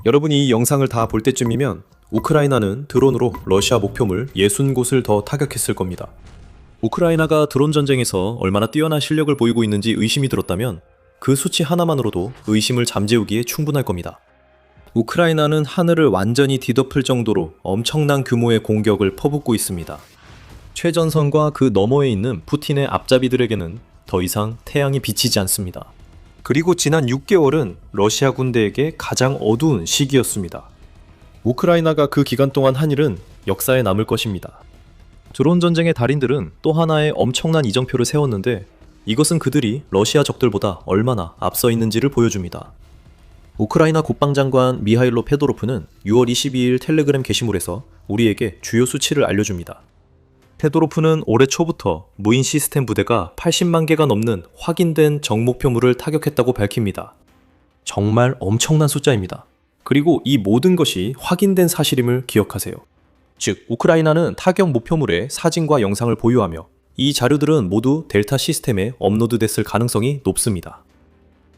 여러분이 이 영상을 다 볼 때쯤이면 우크라이나는 드론으로 러시아 목표물 60곳을 더 타격했을 겁니다. 우크라이나가 드론 전쟁에서 얼마나 뛰어난 실력을 보이고 있는지 의심이 들었다면 그 수치 하나만으로도 의심을 잠재우기에 충분할 겁니다. 우크라이나는 하늘을 완전히 뒤덮을 정도로 엄청난 규모의 공격을 퍼붓고 있습니다. 최전선과 그 너머에 있는 푸틴의 앞잡이들에게는 더 이상 태양이 비치지 않습니다. 그리고 지난 6개월은 러시아 군대에게 가장 어두운 시기였습니다. 우크라이나가 그 기간 동안 한 일은 역사에 남을 것입니다. 드론 전쟁의 달인들은 또 하나의 엄청난 이정표를 세웠는데 이것은 그들이 러시아 적들보다 얼마나 앞서 있는지를 보여줍니다. 우크라이나 국방장관 미하일로 페도로프는 6월 22일 텔레그램 게시물에서 우리에게 주요 수치를 알려줍니다. 페도로프는 올해 초부터 무인 시스템 부대가 80만 개가 넘는 확인된 적목표물을 타격했다고 밝힙니다. 정말 엄청난 숫자입니다. 그리고 이 모든 것이 확인된 사실임을 기억하세요. 즉, 우크라이나는 타격 목표물의 사진과 영상을 보유하며 이 자료들은 모두 델타 시스템에 업로드됐을 가능성이 높습니다.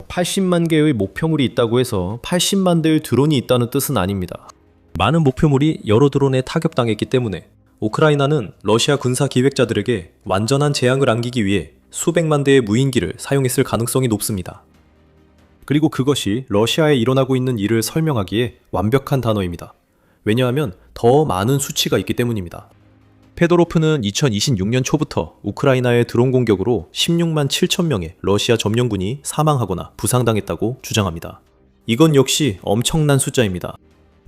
80만 개의 목표물이 있다고 해서 80만 대의 드론이 있다는 뜻은 아닙니다. 많은 목표물이 여러 드론에 타격당했기 때문에 우크라이나는 러시아 군사 기획자들에게 완전한 재앙을 안기기 위해 수백만 대의 무인기를 사용했을 가능성이 높습니다. 그리고 그것이 러시아에 일어나고 있는 일을 설명하기에 완벽한 단어입니다. 왜냐하면 더 많은 수치가 있기 때문입니다. 페도로프는 2026년 초부터 우크라이나의 드론 공격으로 16만 7천 명의 러시아 점령군이 사망하거나 부상당했다고 주장합니다. 이건 역시 엄청난 숫자입니다.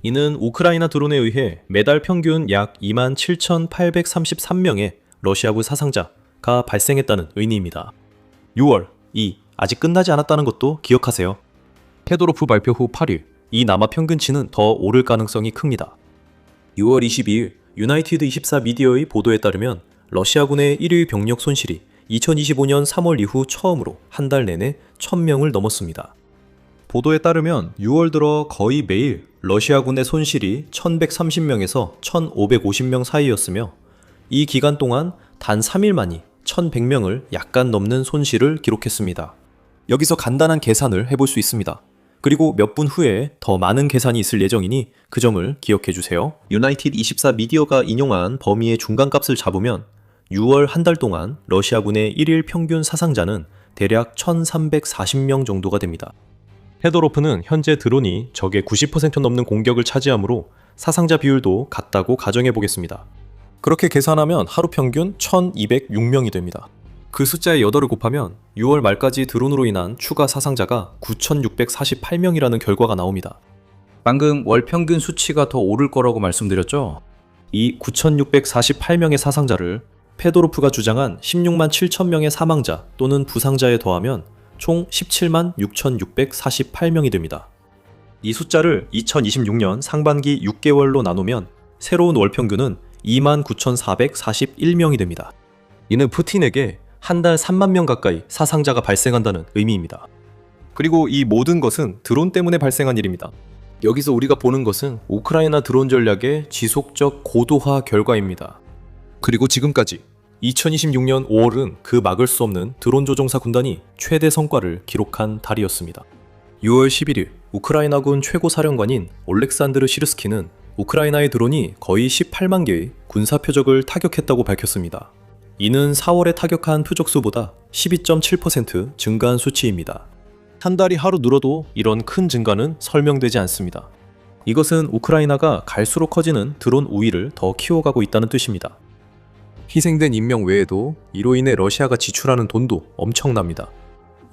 이는 우크라이나 드론에 의해 매달 평균 약 2만 7,833명의 러시아군 사상자가 발생했다는 의미입니다. 6월, 아직 끝나지 않았다는 것도 기억하세요. 페도로프 발표 후 8일, 이 남아 평균치는 더 오를 가능성이 큽니다. 6월 22일, 유나이티드 24 미디어의 보도에 따르면 러시아군의 1위 병력 손실이 2025년 3월 이후 처음으로 한 달 내내 1000명을 넘었습니다. 보도에 따르면 6월 들어 거의 매일 러시아군의 손실이 1130명에서 1550명 사이였으며 이 기간 동안 단 3일 만이 1100명을 약간 넘는 손실을 기록했습니다. 여기서 간단한 계산을 해볼 수 있습니다. 그리고 몇 분 후에 더 많은 계산이 있을 예정이니 그 점을 기억해 주세요. 유나이티드 24 미디어가 인용한 범위의 중간값을 잡으면 6월 한 달 동안 러시아군의 1일 평균 사상자는 대략 1340명 정도가 됩니다. 페도로프는 현재 드론이 적의 90% 넘는 공격을 차지하므로 사상자 비율도 같다고 가정해 보겠습니다. 그렇게 계산하면 하루 평균 1206명이 됩니다. 그 숫자의 8을 곱하면 6월 말까지 드론으로 인한 추가 사상자가 9648명이라는 결과가 나옵니다. 방금 월 평균 수치가 더 오를 거라고 말씀드렸죠? 이 9648명의 사상자를 페도로프가 주장한 16만 7천명의 사망자 또는 부상자에 더하면 총 17만 6648명이 됩니다. 이 숫자를 2026년 상반기 6개월로 나누면 새로운 월 평균은 2만 9441명이 됩니다. 이는 푸틴에게 한 달 3만 명 가까이 사상자가 발생한다는 의미입니다. 그리고 이 모든 것은 드론 때문에 발생한 일입니다. 여기서 우리가 보는 것은 우크라이나 드론 전략의 지속적 고도화 결과입니다. 그리고 지금까지 2026년 5월은 그 막을 수 없는 드론 조종사 군단이 최대 성과를 기록한 달이었습니다. 6월 11일 우크라이나군 최고 사령관인 올렉산드르 시르스키는 우크라이나의 드론이 거의 18만 개의 군사 표적을 타격했다고 밝혔습니다. 이는 4월에 타격한 표적수보다 12.7% 증가한 수치입니다. 한 달이 하루 늘어도 이런 큰 증가는 설명되지 않습니다. 이것은 우크라이나가 갈수록 커지는 드론 우위를 더 키워가고 있다는 뜻입니다. 희생된 인명 외에도 이로 인해 러시아가 지출하는 돈도 엄청납니다.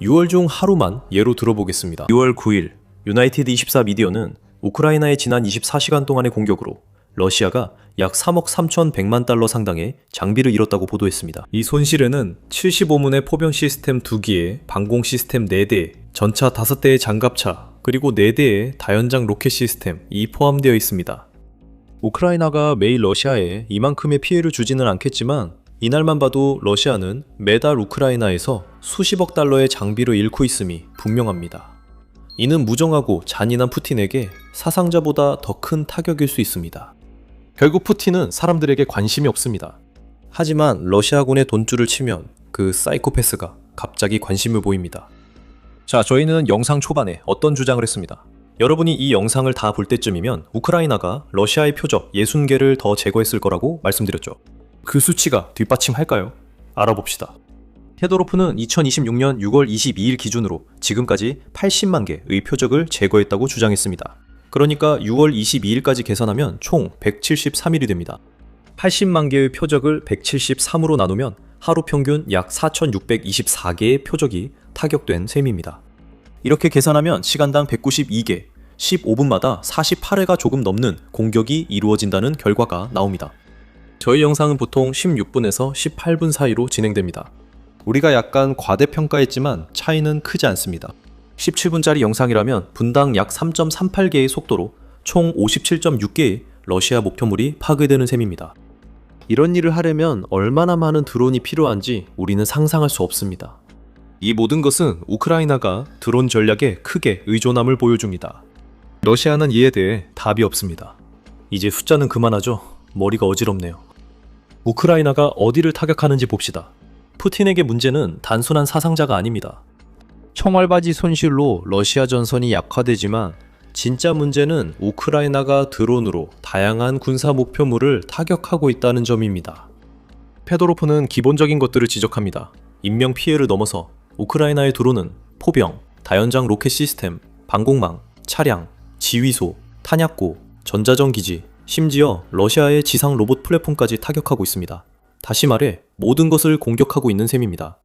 6월 중 하루만 예로 들어보겠습니다. 6월 9일 유나이티드 24 미디어는 우크라이나의 지난 24시간 동안의 공격으로 러시아가 약 3억 3,100만 달러 상당의 장비를 잃었다고 보도했습니다. 이 손실에는 75문의 포병 시스템 2기에 방공 시스템 4대, 전차 5대의 장갑차, 그리고 4대의 다연장 로켓 시스템이 포함되어 있습니다. 우크라이나가 매일 러시아에 이만큼의 피해를 주지는 않겠지만 이날만 봐도 러시아는 매달 우크라이나에서 수십억 달러의 장비를 잃고 있음이 분명합니다. 이는 무정하고 잔인한 푸틴에게 사상자보다 더 큰 타격일 수 있습니다. 결국 푸틴은 사람들에게 관심이 없습니다. 하지만 러시아군의 돈줄을 치면 그 사이코패스가 갑자기 관심을 보입니다. 자, 저희는 영상 초반에 어떤 주장을 했습니다. 여러분이 이 영상을 다 볼 때쯤이면 우크라이나가 러시아의 표적 60개를 더 제거했을 거라고 말씀드렸죠. 그 수치가 뒷받침할까요? 알아봅시다. 페도로프는 2026년 6월 22일 기준으로 지금까지 80만 개의 표적을 제거했다고 주장했습니다. 그러니까 6월 22일까지 계산하면 총 173일이 됩니다. 80만 개의 표적을 173으로 나누면 하루 평균 약 4,624개의 표적이 타격된 셈입니다. 이렇게 계산하면 시간당 192개, 15분마다 48회가 조금 넘는 공격이 이루어진다는 결과가 나옵니다. 저희 영상은 보통 16분에서 18분 사이로 진행됩니다. 우리가 약간 과대평가했지만 차이는 크지 않습니다. 17분짜리 영상이라면 분당 약 3.38개의 속도로 총 57.6개의 러시아 목표물이 파괴되는 셈입니다. 이런 일을 하려면 얼마나 많은 드론이 필요한지 우리는 상상할 수 없습니다. 이 모든 것은 우크라이나가 드론 전략에 크게 의존함을 보여줍니다. 러시아는 이에 대해 답이 없습니다. 이제 숫자는 그만하죠. 머리가 어지럽네요. 우크라이나가 어디를 타격하는지 봅시다. 푸틴에게 문제는 단순한 사상자가 아닙니다. 청알바지 손실로 러시아 전선이 약화되지만 진짜 문제는 우크라이나가 드론으로 다양한 군사 목표물을 타격하고 있다는 점입니다. 페도로프는 기본적인 것들을 지적합니다. 인명 피해를 넘어서 우크라이나의 드론은 포병, 다연장 로켓 시스템, 방공망, 차량, 지휘소, 탄약고, 전자전기지, 심지어 러시아의 지상 로봇 플랫폼까지 타격하고 있습니다. 다시 말해 모든 것을 공격하고 있는 셈입니다.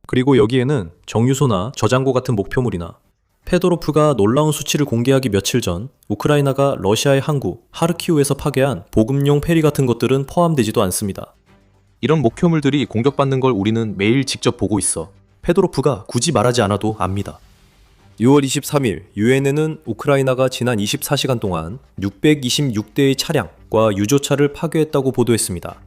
그리고 여기에는 정유소나 저장고 같은 목표물이나 페도로프가 놀라운 수치를 공개하기 며칠 전 우크라이나가 러시아의 항구 하르키우에서 파괴한 보급용 페리 같은 것들은 포함되지도 않습니다. 이런 목표물들이 공격받는 걸 우리는 매일 직접 보고 있어 페도로프가 굳이 말하지 않아도 압니다. 6월 23일 유엔에는 우크라이나가 지난 24시간 동안 626대의 차량과 유조차를 파괴했다고 보도했습니다.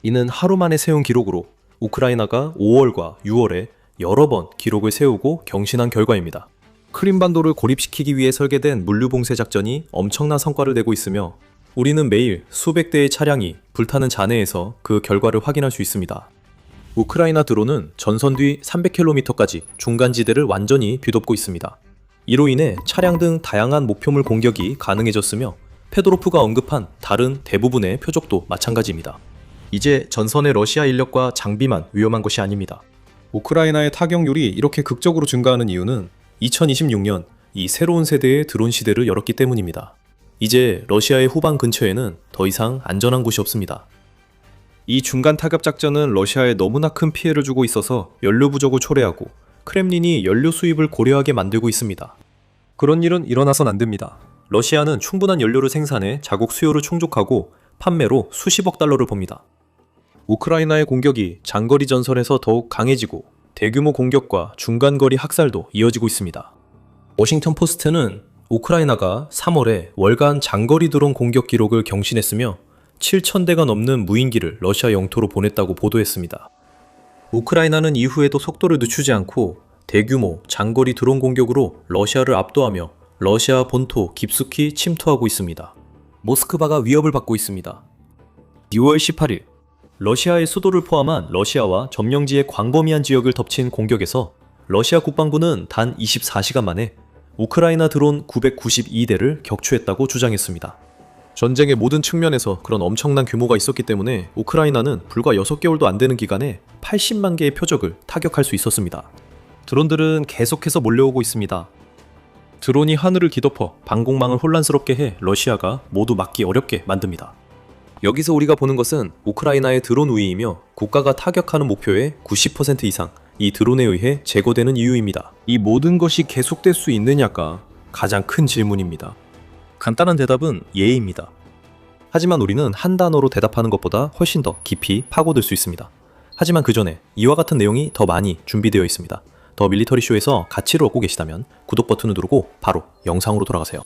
이는 하루 만에 세운 기록으로 우크라이나가 5월과 6월에 여러 번 기록을 세우고 경신한 결과입니다. 크림반도를 고립시키기 위해 설계된 물류봉쇄 작전이 엄청난 성과를 내고 있으며 우리는 매일 수백 대의 차량이 불타는 잔해에서 그 결과를 확인할 수 있습니다. 우크라이나 드론은 전선 뒤 300km까지 중간지대를 완전히 뒤덮고 있습니다. 이로 인해 차량 등 다양한 목표물 공격이 가능해졌으며 페도로프가 언급한 다른 대부분의 표적도 마찬가지입니다. 이제 전선의 러시아 인력과 장비만 위험한 것이 아닙니다. 우크라이나의 타격률이 이렇게 극적으로 증가하는 이유는 2026년 이 새로운 세대의 드론 시대를 열었기 때문입니다. 이제 러시아의 후방 근처에는 더 이상 안전한 곳이 없습니다. 이 중간 타격 작전은 러시아에 너무나 큰 피해를 주고 있어서 연료 부족을 초래하고 크렘린이 연료 수입을 고려하게 만들고 있습니다. 그런 일은 일어나선 안 됩니다. 러시아는 충분한 연료를 생산해 자국 수요를 충족하고 판매로 수십억 달러를 법니다. 우크라이나의 공격이 장거리 전선에서 더욱 강해지고 대규모 공격과 중간거리 학살도 이어지고 있습니다. 워싱턴 포스트는 우크라이나가 3월에 월간 장거리 드론 공격 기록을 경신했으며 7,000대가 넘는 무인기를 러시아 영토로 보냈다고 보도했습니다. 우크라이나는 이후에도 속도를 늦추지 않고 대규모 장거리 드론 공격으로 러시아를 압도하며 러시아 본토 깊숙이 침투하고 있습니다. 모스크바가 위협을 받고 있습니다. 6월 18일 러시아의 수도를 포함한 러시아와 점령지의 광범위한 지역을 덮친 공격에서 러시아 국방부는 단 24시간 만에 우크라이나 드론 992대를 격추했다고 주장했습니다. 전쟁의 모든 측면에서 그런 엄청난 규모가 있었기 때문에 우크라이나는 불과 6개월도 안 되는 기간에 80만 개의 표적을 타격할 수 있었습니다. 드론들은 계속해서 몰려오고 있습니다. 드론이 하늘을 뒤덮어 방공망을 혼란스럽게 해 러시아가 모두 막기 어렵게 만듭니다. 여기서 우리가 보는 것은 우크라이나의 드론 우위이며 국가가 타격하는 목표의 90% 이상 이 드론에 의해 제거되는 이유입니다. 이 모든 것이 계속될 수 있느냐가 가장 큰 질문입니다. 간단한 대답은 예입니다. 하지만 우리는 한 단어로 대답하는 것보다 훨씬 더 깊이 파고들 수 있습니다. 하지만 그 전에 이와 같은 내용이 더 많이 준비되어 있습니다. 더 밀리터리 쇼에서 가치를 얻고 계시다면 구독 버튼을 누르고 바로 영상으로 돌아가세요.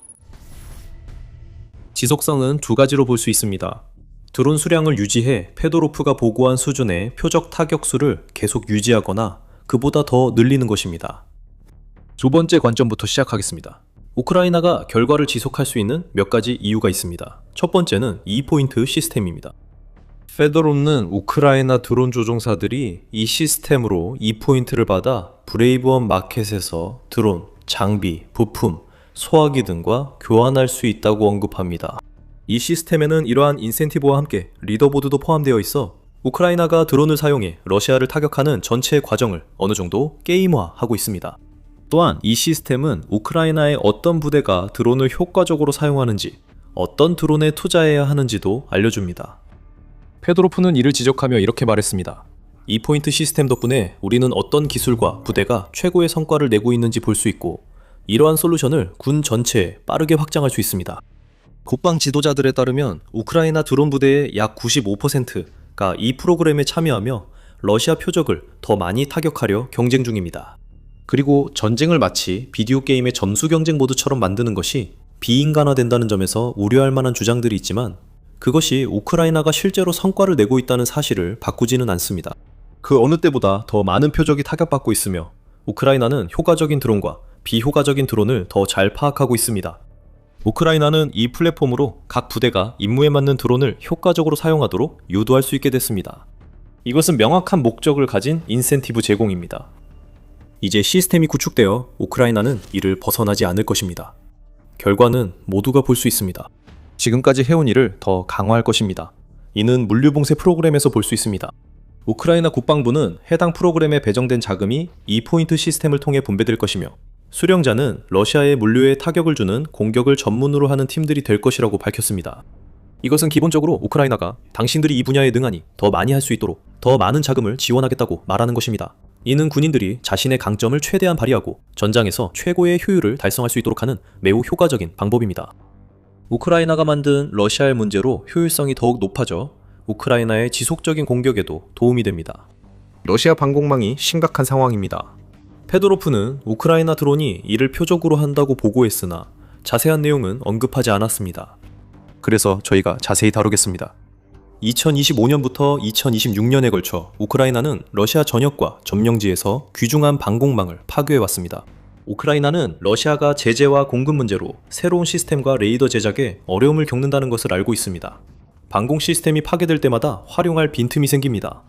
지속성은 두 가지로 볼 수 있습니다. 드론 수량을 유지해 페도로프가 보고한 수준의 표적 타격수를 계속 유지하거나 그보다 더 늘리는 것입니다. 두 번째 관점부터 시작하겠습니다. 우크라이나가 결과를 지속할 수 있는 몇 가지 이유가 있습니다. 첫 번째는 2포인트 시스템입니다. 페도롭는 우크라이나 드론 조종사들이 이 시스템으로 2포인트를 받아 브레이브원 마켓에서 드론, 장비, 부품, 소화기 등과 교환할 수 있다고 언급합니다. 이 시스템에는 이러한 인센티브와 함께 리더보드도 포함되어 있어 우크라이나가 드론을 사용해 러시아를 타격하는 전체 과정을 어느 정도 게임화하고 있습니다. 또한 이 시스템은 우크라이나의 어떤 부대가 드론을 효과적으로 사용하는지, 어떤 드론에 투자해야 하는지도 알려줍니다. 페도로프는 이를 지적하며 이렇게 말했습니다. 이 포인트 시스템 덕분에 우리는 어떤 기술과 부대가 최고의 성과를 내고 있는지 볼 수 있고, 이러한 솔루션을 군 전체에 빠르게 확장할 수 있습니다. 국방 지도자들에 따르면 우크라이나 드론 부대의 약 95%가 이 프로그램에 참여하며 러시아 표적을 더 많이 타격하려 경쟁 중입니다. 그리고 전쟁을 마치 비디오 게임의 점수 경쟁 모드처럼 만드는 것이 비인간화된다는 점에서 우려할 만한 주장들이 있지만, 그것이 우크라이나가 실제로 성과를 내고 있다는 사실을 바꾸지는 않습니다. 그 어느 때보다 더 많은 표적이 타격받고 있으며 우크라이나는 효과적인 드론과 비효과적인 드론을 더 잘 파악하고 있습니다. 우크라이나는 이 플랫폼으로 각 부대가 임무에 맞는 드론을 효과적으로 사용하도록 유도할 수 있게 됐습니다. 이것은 명확한 목적을 가진 인센티브 제공입니다. 이제 시스템이 구축되어 우크라이나는 이를 벗어나지 않을 것입니다. 결과는 모두가 볼 수 있습니다. 지금까지 해온 일을 더 강화할 것입니다. 이는 물류봉쇄 프로그램에서 볼 수 있습니다. 우크라이나 국방부는 해당 프로그램에 배정된 자금이 이 포인트 시스템을 통해 분배될 것이며, 수령자는 러시아의 물류에 타격을 주는 공격을 전문으로 하는 팀들이 될 것이라고 밝혔습니다. 이것은 기본적으로 우크라이나가 당신들이 이 분야에 능하니 더 많이 할 수 있도록 더 많은 자금을 지원하겠다고 말하는 것입니다. 이는 군인들이 자신의 강점을 최대한 발휘하고 전장에서 최고의 효율을 달성할 수 있도록 하는 매우 효과적인 방법입니다. 우크라이나가 만든 러시아의 문제로 효율성이 더욱 높아져 우크라이나의 지속적인 공격에도 도움이 됩니다. 러시아 방공망이 심각한 상황입니다. 페도로프는 우크라이나 드론이 이를 표적으로 한다고 보고했으나 자세한 내용은 언급하지 않았습니다. 그래서 저희가 자세히 다루겠습니다. 2025년부터 2026년에 걸쳐 우크라이나는 러시아 전역과 점령지에서 귀중한 방공망을 파괴해왔습니다. 우크라이나는 러시아가 제재와 공급 문제로 새로운 시스템과 레이더 제작에 어려움을 겪는다는 것을 알고 있습니다. 방공 시스템이 파괴될 때마다 활용할 빈틈이 생깁니다.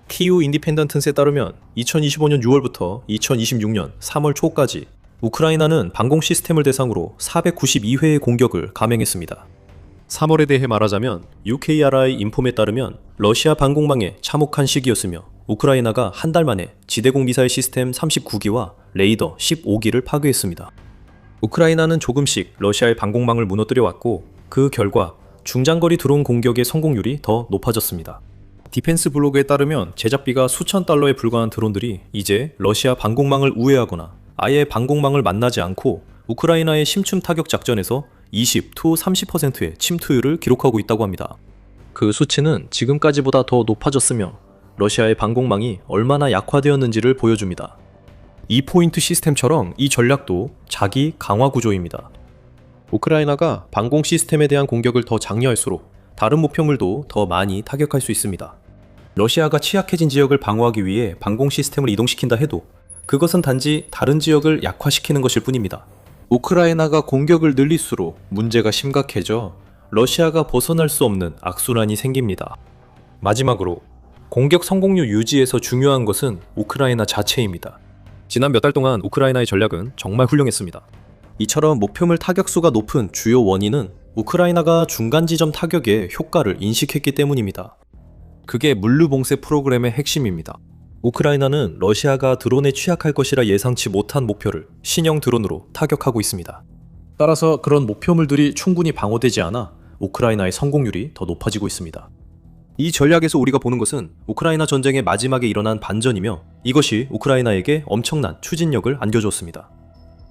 키우 인디펜던트에 따르면 2025년 6월부터 2026년 3월 초까지 우크라이나는 방공 시스템을 대상으로 492회의 공격을 감행했습니다. 3월에 대해 말하자면 UKRI 인폼에 따르면 러시아 방공망에 참혹한 시기였으며 우크라이나가 한 달 만에 지대공 미사일 시스템 39기와 레이더 15기를 파괴했습니다. 우크라이나는 조금씩 러시아의 방공망을 무너뜨려 왔고, 그 결과 중장거리 드론 공격의 성공률이 더 높아졌습니다. 디펜스 블로그에 따르면 제작비가 수천 달러에 불과한 드론들이 이제 러시아 방공망을 우회하거나 아예 방공망을 만나지 않고 우크라이나의 심층 타격 작전에서 20-30%의 침투율을 기록하고 있다고 합니다. 그 수치는 지금까지보다 더 높아졌으며 러시아의 방공망이 얼마나 약화되었는지를 보여줍니다. 이 포인트 시스템처럼 이 전략도 자기 강화 구조입니다. 우크라이나가 방공 시스템에 대한 공격을 더 장려할수록 다른 목표물도 더 많이 타격할 수 있습니다. 러시아가 취약해진 지역을 방어하기 위해 방공 시스템을 이동시킨다 해도 그것은 단지 다른 지역을 약화시키는 것일 뿐입니다. 우크라이나가 공격을 늘릴수록 문제가 심각해져 러시아가 벗어날 수 없는 악순환이 생깁니다. 마지막으로 공격 성공률 유지에서 중요한 것은 우크라이나 자체입니다. 지난 몇 달 동안 우크라이나의 전략은 정말 훌륭했습니다. 이처럼 목표물 타격수가 높은 주요 원인은 우크라이나가 중간 지점 타격의 효과를 인식했기 때문입니다. 그게 물류봉쇄 프로그램의 핵심입니다. 우크라이나는 러시아가 드론에 취약할 것이라 예상치 못한 목표를 신형 드론으로 타격하고 있습니다. 따라서 그런 목표물들이 충분히 방어되지 않아 우크라이나의 성공률이 더 높아지고 있습니다. 이 전략에서 우리가 보는 것은 우크라이나 전쟁의 마지막에 일어난 반전이며, 이것이 우크라이나에게 엄청난 추진력을 안겨주었습니다.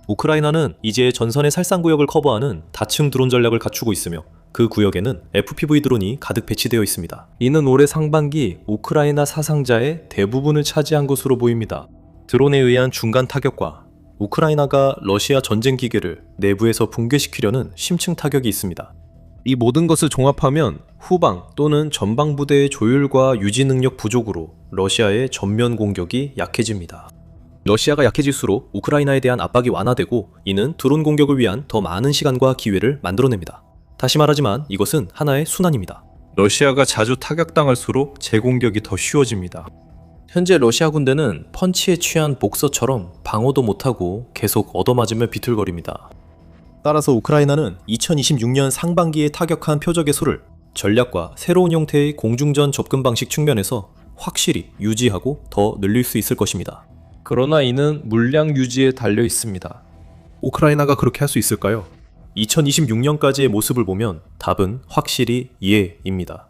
우크라이나는 이제 전선의 살상구역을 커버하는 다층 드론 전략을 갖추고 있으며, 그 구역에는 FPV 드론이 가득 배치되어 있습니다. 이는 올해 상반기 우크라이나 사상자의 대부분을 차지한 것으로 보입니다. 드론에 의한 중간 타격과 우크라이나가 러시아 전쟁 기계를 내부에서 붕괴시키려는 심층 타격이 있습니다. 이 모든 것을 종합하면 후방 또는 전방 부대의 조율과 유지 능력 부족으로 러시아의 전면 공격이 약해집니다. 러시아가 약해질수록 우크라이나에 대한 압박이 완화되고, 이는 드론 공격을 위한 더 많은 시간과 기회를 만들어냅니다. 다시 말하지만 이것은 하나의 순환입니다. 러시아가 자주 타격당할수록 재공격이 더 쉬워집니다. 현재 러시아 군대는 펀치에 취한 복서처럼 방어도 못하고 계속 얻어맞으며 비틀거립니다. 따라서 우크라이나는 2026년 상반기에 타격한 표적의 수를 전략과 새로운 형태의 공중전 접근 방식 측면에서 확실히 유지하고 더 늘릴 수 있을 것입니다. 그러나 이는 물량 유지에 달려 있습니다. 우크라이나가 그렇게 할 수 있을까요? 2026년까지의 모습을 보면 답은 확실히 예입니다.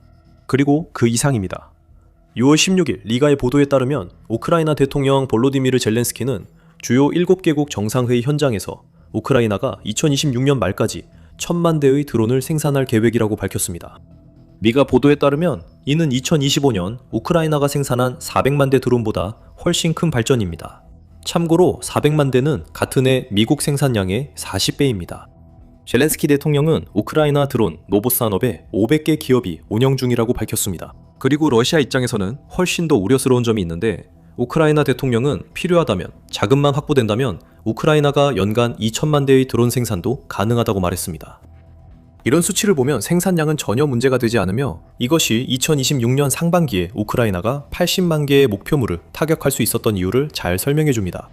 그리고 그 이상입니다. 6월 16일 리가의 보도에 따르면 우크라이나 대통령 볼로디미르 젤렌스키는 주요 7개국 정상회의 현장에서 우크라이나가 2026년 말까지 1000만 대의 드론을 생산할 계획이라고 밝혔습니다. 미가 보도에 따르면 이는 2025년 우크라이나가 생산한 400만 대 드론보다 훨씬 큰 발전입니다. 참고로 400만 대는 같은 해 미국 생산량의 40배입니다. 젤렌스키 대통령은 우크라이나 드론 로봇 산업에 500개 기업이 운영 중이라고 밝혔습니다. 그리고 러시아 입장에서는 훨씬 더 우려스러운 점이 있는데 우크라이나 대통령은 필요하다면 자금만 확보된다면 우크라이나가 연간 2천만 대의 드론 생산도 가능하다고 말했습니다. 이런 수치를 보면 생산량은 전혀 문제가 되지 않으며 이것이 2026년 상반기에 우크라이나가 80만 개의 목표물을 타격할 수 있었던 이유를 잘 설명해 줍니다.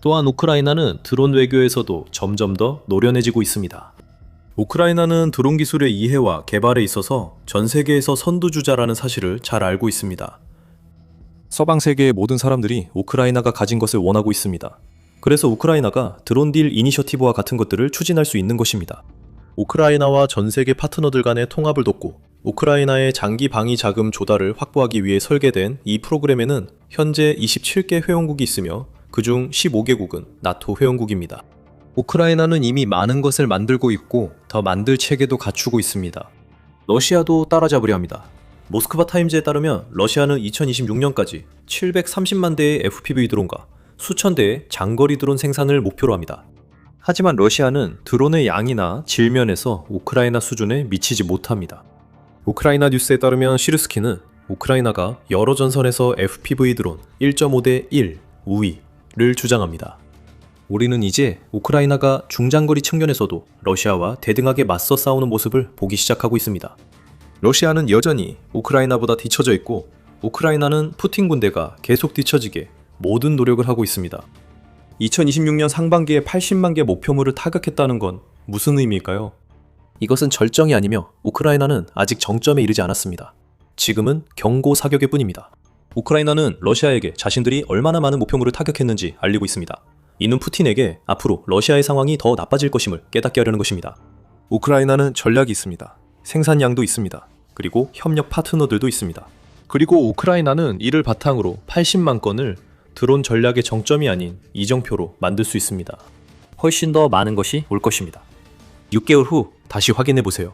또한 우크라이나는 드론 외교에서도 점점 더 노련해지고 있습니다. 우크라이나는 드론 기술의 이해와 개발에 있어서 전 세계에서 선두주자라는 사실을 잘 알고 있습니다. 서방 세계의 모든 사람들이 우크라이나가 가진 것을 원하고 있습니다. 그래서 우크라이나가 드론 딜 이니셔티브와 같은 것들을 추진할 수 있는 것입니다. 우크라이나와 전 세계 파트너들 간의 통합을 돕고 우크라이나의 장기 방위 자금 조달을 확보하기 위해 설계된 이 프로그램에는 현재 27개 회원국이 있으며 그중 15개국은 나토 회원국입니다. 우크라이나는 이미 많은 것을 만들고 있고 더 만들 체계도 갖추고 있습니다. 러시아도 따라잡으려 합니다. 모스크바 타임즈에 따르면 러시아는 2026년까지 730만 대의 FPV 드론과 수천 대의 장거리 드론 생산을 목표로 합니다. 하지만 러시아는 드론의 양이나 질면에서 우크라이나 수준에 미치지 못합니다. 우크라이나 뉴스에 따르면 시르스키는 우크라이나가 여러 전선에서 FPV 드론 1.5대 1 우위를 주장합니다. 우리는 이제 우크라이나가 중장거리 측면에서도 러시아와 대등하게 맞서 싸우는 모습을 보기 시작하고 있습니다. 러시아는 여전히 우크라이나보다 뒤처져 있고 우크라이나는 푸틴 군대가 계속 뒤처지게 모든 노력을 하고 있습니다. 2026년 상반기에 80만 개 목표물을 타격했다는 건 무슨 의미일까요? 이것은 절정이 아니며 우크라이나는 아직 정점에 이르지 않았습니다. 지금은 경고 사격일 뿐입니다. 우크라이나는 러시아에게 자신들이 얼마나 많은 목표물을 타격했는지 알리고 있습니다. 이는 푸틴에게 앞으로 러시아의 상황이 더 나빠질 것임을 깨닫게 하려는 것입니다. 우크라이나는 전략이 있습니다. 생산량도 있습니다. 그리고 협력 파트너들도 있습니다. 그리고 우크라이나는 이를 바탕으로 80만 건을 드론 전략의 정점이 아닌 이정표로 만들 수 있습니다. 훨씬 더 많은 것이 올 것입니다. 6개월 후 다시 확인해보세요.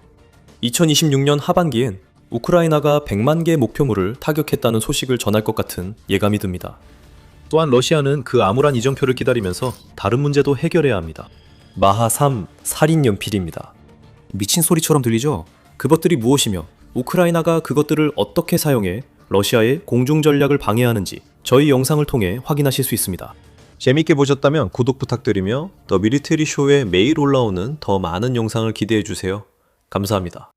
2026년 하반기엔 우크라이나가 100만 개의 목표물을 타격했다는 소식을 전할 것 같은 예감이 듭니다. 또한 러시아는 그 암울한 이정표를 기다리면서 다른 문제도 해결해야 합니다. 마하3 살인 연필입니다. 미친 소리처럼 들리죠? 그것들이 무엇이며 우크라이나가 그것들을 어떻게 사용해 러시아의 공중 전략을 방해하는지 저희 영상을 통해 확인하실 수 있습니다. 재밌게 보셨다면 구독 부탁드리며 더 미리테리 쇼에 매일 올라오는 더 많은 영상을 기대해주세요. 감사합니다.